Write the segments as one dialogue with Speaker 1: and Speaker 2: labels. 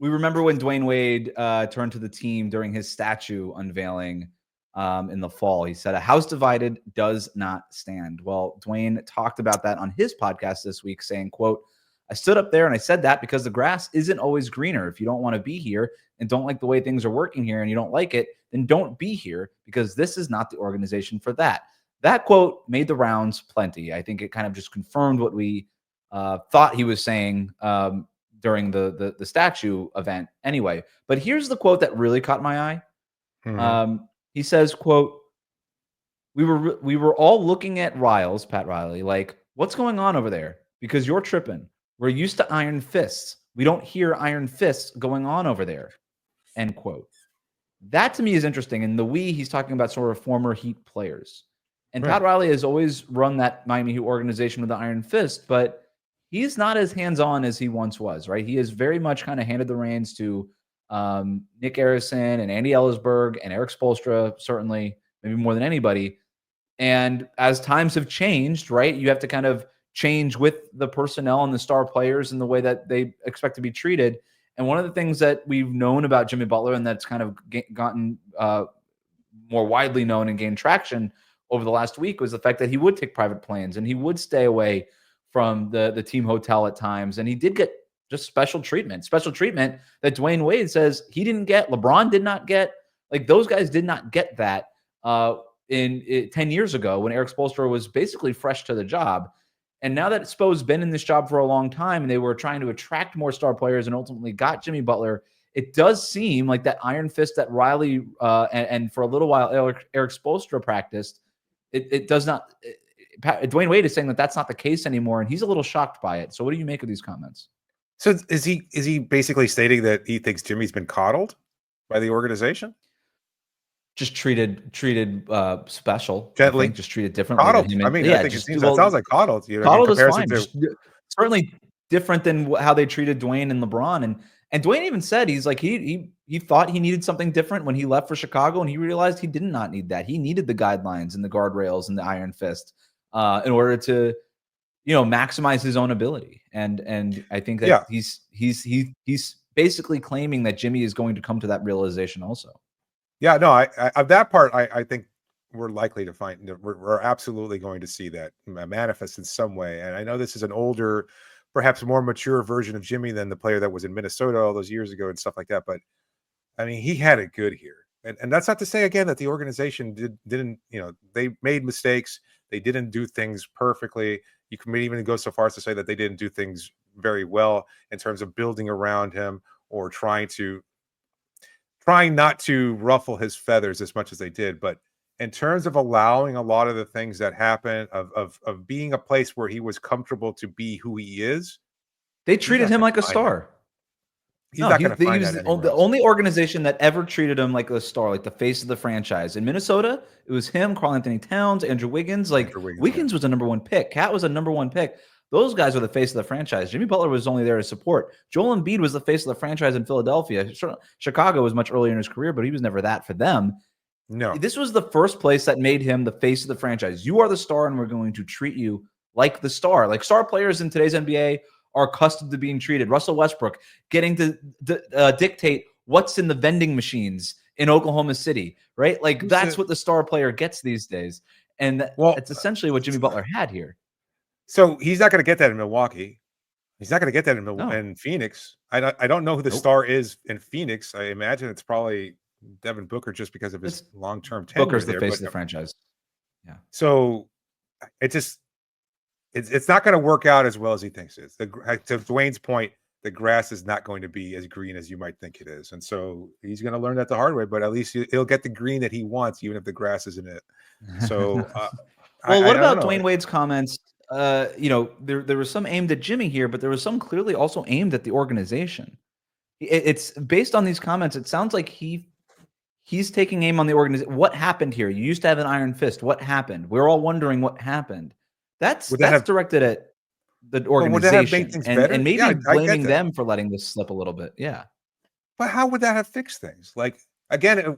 Speaker 1: We remember when Dwyane Wade turned to the team during his statue unveiling in the fall. He said, "A house divided does not stand." Well, Dwyane talked about that on his podcast this week, saying, quote, "I stood up there and I said that because the grass isn't always greener. If you don't want to be here and don't like the way things are working here and you don't like it, then don't be here because this is not the organization for that." That quote made the rounds plenty. I think it kind of just confirmed what we thought he was saying during the statue event anyway. But here's the quote that really caught my eye. He says, quote, we were all looking at Pat Riley, like, what's going on over there? Because you're tripping. We're used to iron fists. We don't hear iron fists going on over there." End quote. That to me is interesting. And he's talking about sort of former Heat players. And Pat Riley has always run that Miami Heat organization with the iron fist, but he's not as hands-on as he once was, right? He has very much kind of handed the reins to Nick Arison and Andy Ellisberg and Eric Spoelstra, certainly, maybe more than anybody. And as times have changed, right, you have to kind of change with the personnel and the star players and the way that they expect to be treated. And one of the things that we've known about Jimmy Butler, and that's kind of gotten more widely known and gained traction over the last week, was the fact that he would take private planes and he would stay away from the team hotel at times. And he did get just special treatment that Dwyane Wade says he didn't get, LeBron did not get. Like, those guys did not get that 10 years ago when Eric Spoelstra was basically fresh to the job. And now that Spo's been in this job for a long time and they were trying to attract more star players and ultimately got Jimmy Butler, it does seem like that iron fist that Riley and for a little while Eric Spoelstra practiced, it does not. Dwyane Wade is saying that that's not the case anymore, and he's a little shocked by it. So what do you make of these comments?
Speaker 2: So is he basically stating that he thinks Jimmy's been coddled by the organization?
Speaker 1: Just treated special,
Speaker 2: gently,
Speaker 1: just treated differently.
Speaker 2: Coddled. I mean, I think it sounds like coddled. You know,
Speaker 1: coddled is fine. Certainly different than how they treated Dwyane and LeBron. And Dwyane even said he's like he thought he needed something different when he left for Chicago, and he realized he did not need that. He needed the guidelines and the guardrails and the iron fist in order to, maximize his own ability. And I think that he's basically claiming that Jimmy is going to come to that realization also.
Speaker 2: Yeah, no, I of that part, I think we're likely to find, we're absolutely going to see that manifest in some way. And I know this is an older, perhaps more mature version of Jimmy than the player that was in Minnesota all those years ago and stuff like that. But I mean, he had it good here. And that's not to say, again, that the organization didn't, they made mistakes. They didn't do things perfectly. You can even go so far as to say that they didn't do things very well in terms of building around him or trying not to ruffle his feathers as much as they did. But in terms of allowing a lot of the things that happened, of being a place where he was comfortable to be who he is,
Speaker 1: they treated him like a star.
Speaker 2: He's not going to find that anywhere
Speaker 1: the only organization that ever treated him like a star, like the face of the franchise. In Minnesota, it was him, Karl-Anthony Towns, Andrew Wiggins. Wiggins was a number one pick. Cat was a number one pick. Those guys were the face of the franchise. Jimmy Butler was only there to support. Joel Embiid was the face of the franchise in Philadelphia. Chicago was much earlier in his career, but he was never that for them.
Speaker 2: No.
Speaker 1: This was the first place that made him the face of the franchise. You are the star, and we're going to treat you like the star. Like, star players in today's NBA are accustomed to being treated. Russell Westbrook getting to dictate what's in the vending machines in Oklahoma City, right? Like, that's what the star player gets these days. And that's essentially what Jimmy Butler had here.
Speaker 2: So he's not going to get that in Milwaukee. He's not going to get that in Phoenix. I don't know who the star is in Phoenix. I imagine it's probably Devin Booker, just because of his long-term tenure.
Speaker 1: Booker's the face of the franchise. Yeah.
Speaker 2: So it's not going to work out as well as he thinks it is. To Dwayne's point, the grass is not going to be as green as you might think it is. And so he's going to learn that the hard way, but at least he'll get the green that he wants, even if the grass isn't it. So,
Speaker 1: what about Dwyane Wade's comments? There was some aimed at Jimmy here, but there was some clearly also aimed at the organization. It's based on these comments. It sounds like he's taking aim on the organization. What happened here? You used to have an iron fist. What happened? We're all wondering what happened. That's directed at the organization and maybe blaming them for letting this slip a little bit. Yeah.
Speaker 2: But how would that have fixed things? Like, again,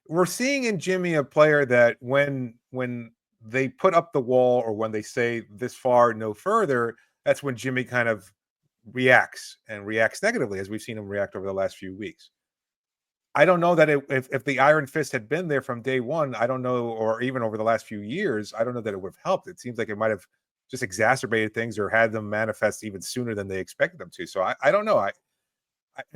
Speaker 2: we're seeing in Jimmy a player that when they put up the wall, or when they say this far, no further, that's when Jimmy kind of reacts negatively, as we've seen him react over the last few weeks. I don't know that if the iron fist had been there from day one, I don't know, or even over the last few years, I don't know that it would have helped. It seems like it might have just exacerbated things or had them manifest even sooner than they expected them to. So I don't know. I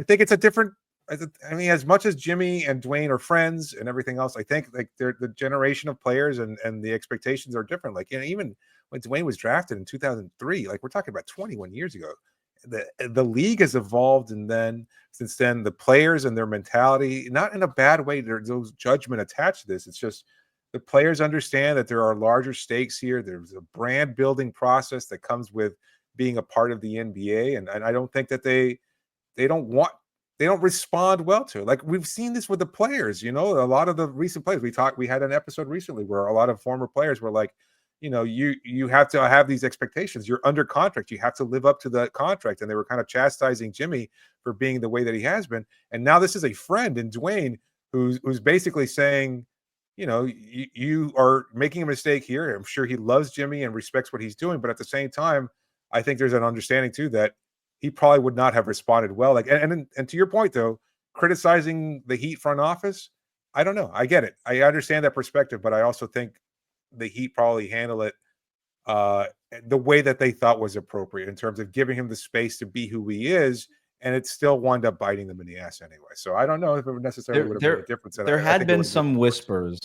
Speaker 2: think it's a different. I mean, as much as Jimmy and Dwyane are friends and everything else, I think like they're the generation of players and the expectations are different. Like, you know, even when Dwyane was drafted in 2003, like we're talking about 21 years ago, the league has evolved, and then since then the players and their mentality, not in a bad way, there's no judgment attached to this. It's just the players understand that there are larger stakes here. There's a brand building process that comes with being a part of the NBA, and I don't think that they don't want, they don't respond well to it. Like we've seen this with the players, you know, a lot of the recent players we had an episode recently where a lot of former players were like, you know, you have to have these expectations. You're under contract. You have to live up to the contract. And they were kind of chastising Jimmy for being the way that he has been. And now this is a friend in Dwyane who's basically saying, you know, you are making a mistake here. I'm sure he loves Jimmy and respects what he's doing, but at the same time, I think there's an understanding too that he probably would not have responded well. Like, and to your point though, criticizing the Heat front office, I don't know. I get it. I understand that perspective, but I also think the Heat probably handle it the way that they thought was appropriate in terms of giving him the space to be who he is, and it still wound up biting them in the ass anyway. So I don't know if it necessarily would have made a difference.
Speaker 1: There had been some whispers.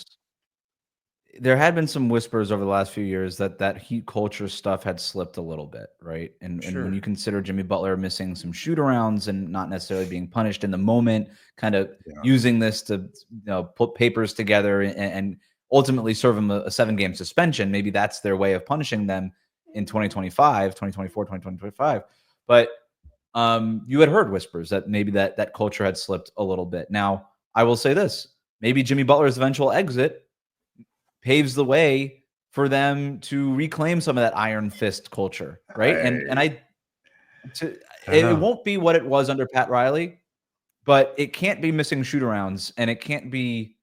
Speaker 1: There had been some whispers over the last few years that Heat culture stuff had slipped a little bit, right? And when you consider Jimmy Butler missing some shoot-arounds and not necessarily being punished in the moment, kind of using this to, you know, put papers together and ultimately serve him a 7-game suspension. Maybe that's their way of punishing them in 2025, 2024, 2025. But you had heard whispers that maybe that culture had slipped a little bit. Now, I will say this. Maybe Jimmy Butler's eventual exit paves the way for them to reclaim some of that iron fist culture, right? It won't be what it was under Pat Riley, but it can't be missing shoot-arounds, and it can't be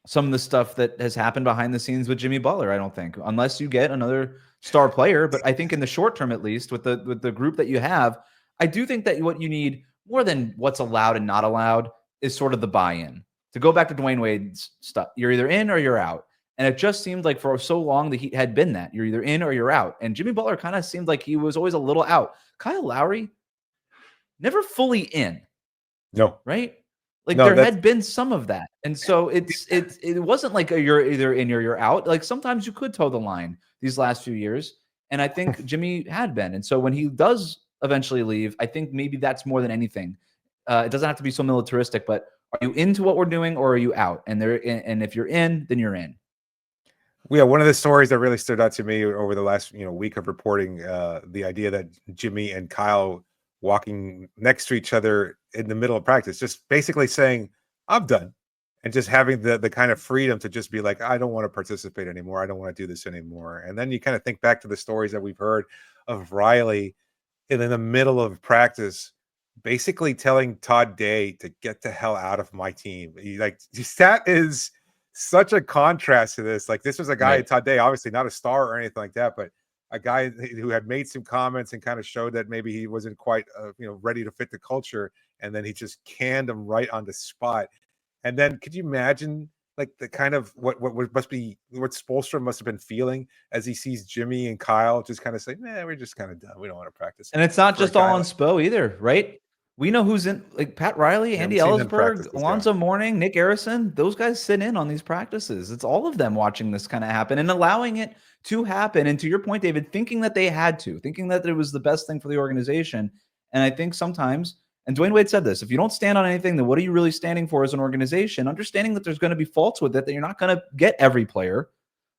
Speaker 1: some of the stuff that has happened behind the scenes with Jimmy Butler, I don't think, unless you get another star player. But I think in the short term, at least with the group that you have, I do think that what you need more than what's allowed and not allowed is sort of the buy-in. To go back to Dwyane Wade's stuff, you're either in or you're out. And it just seemed like for so long the Heat had been that. You're either in or you're out. And Jimmy Butler kind of seemed like he was always a little out. Kyle Lowry, never fully in.
Speaker 2: No.
Speaker 1: Right? Like there had been some of that. And so it wasn't like you're either in or you're out. Like sometimes you could toe the line these last few years. And I think Jimmy had been. And so when he does eventually leave, I think maybe that's more than anything. It doesn't have to be so militaristic, but are you into what we're doing or are you out? And if you're in, then you're in.
Speaker 2: Yeah, one of the stories that really stood out to me over the last week of reporting, the idea that Jimmy and Kyle walking next to each other in the middle of practice, just basically saying, "I'm done," and just having the kind of freedom to just be like, "I don't want to participate anymore. I don't want to do this anymore." And then you kind of think back to the stories that we've heard of Riley in the middle of practice, basically telling Todd Day to get the hell out of my team. That is such a contrast to this. Like, this was a guy, Todd Day, obviously not a star or anything like that, but a guy who had made some comments and kind of showed that maybe he wasn't quite ready to fit the culture, and then he just canned him right on the spot. And then could you imagine like the kind of what Spoelstra must have been feeling as he sees Jimmy and Kyle just kind of say, "Man, we're just kind of done. We don't want to practice."
Speaker 1: And it's not just all on Spo either, right? We know who's in, like Pat Riley, Andy Ellisberg, Alonzo Mourning, Nick Arison. Those guys sit in on these practices. It's all of them watching this kind of happen and allowing it to happen. And to your point, David, thinking that they had to, thinking that it was the best thing for the organization. And I think sometimes, and Dwyane Wade said this, if you don't stand on anything, then what are you really standing for as an organization? Understanding that there's going to be faults with it, that you're not going to get every player.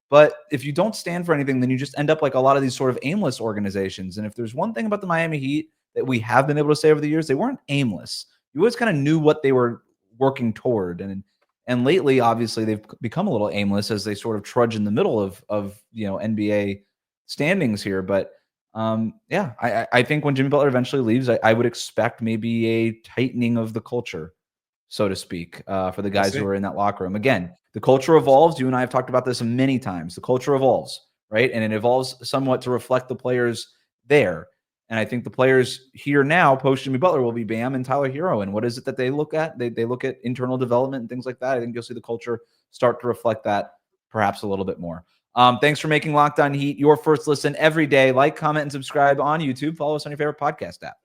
Speaker 1: But if you don't stand for anything, then you just end up like a lot of these sort of aimless organizations. And if there's one thing about the Miami Heat that we have been able to say over the years, they weren't aimless. You always kind of knew what they were working toward. And lately, obviously, they've become a little aimless as they sort of trudge in the middle of NBA standings here. But I think when Jimmy Butler eventually leaves, I would expect maybe a tightening of the culture, so to speak, for the guys who are in that locker room. Again, the culture evolves. You and I have talked about this many times. The culture evolves, right? And it evolves somewhat to reflect the players there. And I think the players here now, post Jimmy Butler, will be Bam and Tyler Hero. And what is it that they look at? They look at internal development and things like that. I think you'll see the culture start to reflect that perhaps a little bit more. Thanks for making Locked On Heat your first listen every day. Like, comment, and subscribe on YouTube. Follow us on your favorite podcast app.